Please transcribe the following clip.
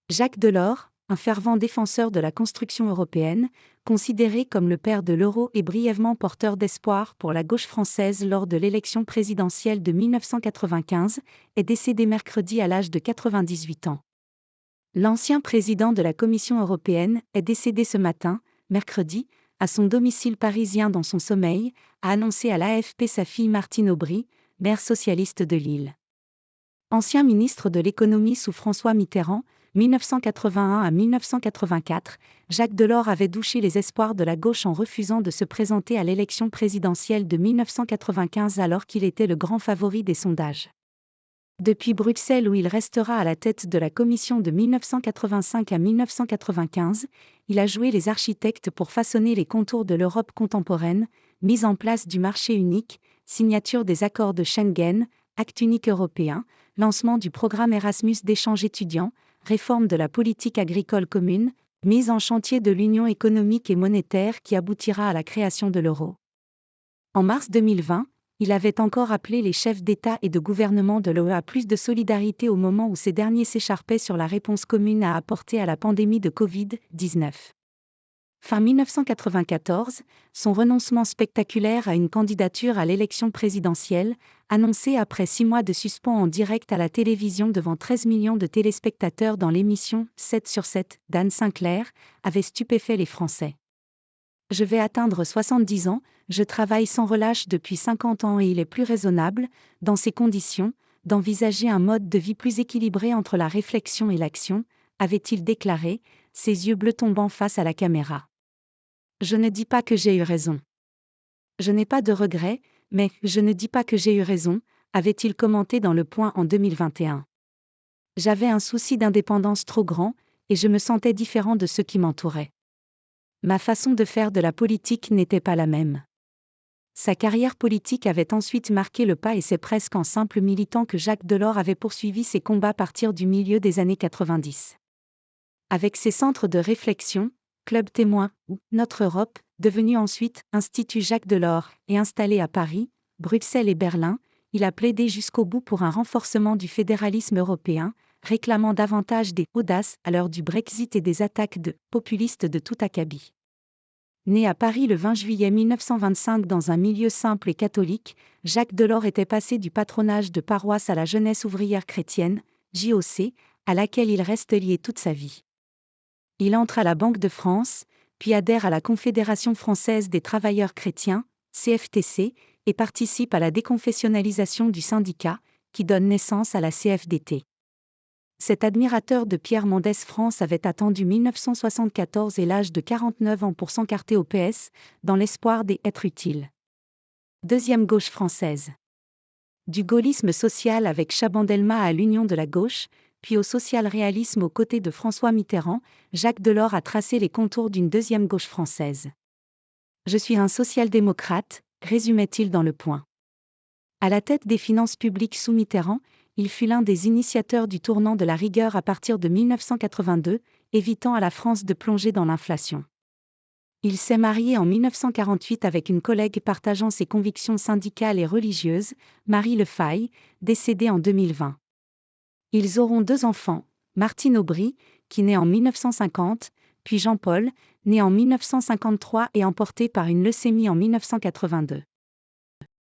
Jacques Delors, un fervent défenseur de la construction européenne, considéré comme le père de l'euro et brièvement porteur d'espoir pour la gauche française lors de l'élection présidentielle de 1995, est décédé mercredi à l'âge de 98 ans. L'ancien président de la Commission européenne est décédé ce matin, mercredi, à son domicile parisien dans son sommeil, a annoncé à l'AFP sa fille Martine Aubry, maire socialiste de Lille. Ancien ministre de l'économie sous François Mitterrand, 1981 à 1984, Jacques Delors avait douché les espoirs de la gauche en refusant de se présenter à l'élection présidentielle de 1995 alors qu'il était le grand favori des sondages. Depuis Bruxelles où il restera à la tête de la Commission de 1985 à 1995, il a joué les architectes pour façonner les contours de l'Europe contemporaine, mise en place du marché unique, signature des accords de Schengen, acte unique européen, lancement du programme Erasmus d'échange étudiant, réforme de la politique agricole commune, mise en chantier de l'union économique et monétaire qui aboutira à la création de l'euro. En mars 2020, il avait encore appelé les chefs d'État et de gouvernement de l'UE à plus de solidarité au moment où ces derniers s'écharpaient sur la réponse commune à apporter à la pandémie de Covid-19. Fin 1994, son renoncement spectaculaire à une candidature à l'élection présidentielle, annoncé après 6 mois de suspens en direct à la télévision devant 13 millions de téléspectateurs dans l'émission 7 sur 7 d'Anne Sinclair, avait stupéfait les Français. Je vais atteindre 70 ans, je travaille sans relâche depuis 50 ans et il est plus raisonnable, dans ces conditions, d'envisager un mode de vie plus équilibré entre la réflexion et l'action, avait-il déclaré, ses yeux bleus tombant face à la caméra. Je ne dis pas que j'ai eu raison. Je n'ai pas de regrets, mais je ne dis pas que j'ai eu raison, avait-il commenté dans Le Point en 2021. J'avais un souci d'indépendance trop grand, et je me sentais différent de ceux qui m'entouraient. Ma façon de faire de la politique n'était pas la même. Sa carrière politique avait ensuite marqué le pas et c'est presque en simple militant que Jacques Delors avait poursuivi ses combats à partir du milieu des années 90. Avec ses centres de réflexion, Club Témoin ou Notre Europe, devenu ensuite Institut Jacques Delors et installé à Paris, Bruxelles et Berlin, il a plaidé jusqu'au bout pour un renforcement du fédéralisme européen, réclamant davantage d'audace à l'heure du Brexit et des attaques de populistes de tout acabit. Né à Paris le 20 juillet 1925 dans un milieu simple et catholique, Jacques Delors était passé du patronage de paroisse à la Jeunesse ouvrière chrétienne, JOC, à laquelle il reste lié toute sa vie. Il entre à la Banque de France, puis adhère à la Confédération française des travailleurs chrétiens, CFTC, et participe à la déconfessionnalisation du syndicat, qui donne naissance à la CFDT. Cet admirateur de Pierre Mendès France avait attendu 1974 et l'âge de 49 ans pour s'encarter au PS, dans l'espoir d'être utile. Deuxième gauche française. Du gaullisme social avec Chaban-Delmas à l'union de la gauche, puis au social-réalisme aux côtés de François Mitterrand, Jacques Delors a tracé les contours d'une deuxième gauche française. Je suis un social-démocrate, résumait-il dans Le Point. À la tête des finances publiques sous Mitterrand, il fut l'un des initiateurs du tournant de la rigueur à partir de 1982, évitant à la France de plonger dans l'inflation. Il s'est marié en 1948 avec une collègue partageant ses convictions syndicales et religieuses, Marie Le Fay, décédée en 2020. Ils auront 2 enfants, Martine Aubry, qui naît en 1950, puis Jean-Paul, né en 1953 et emporté par une leucémie en 1982.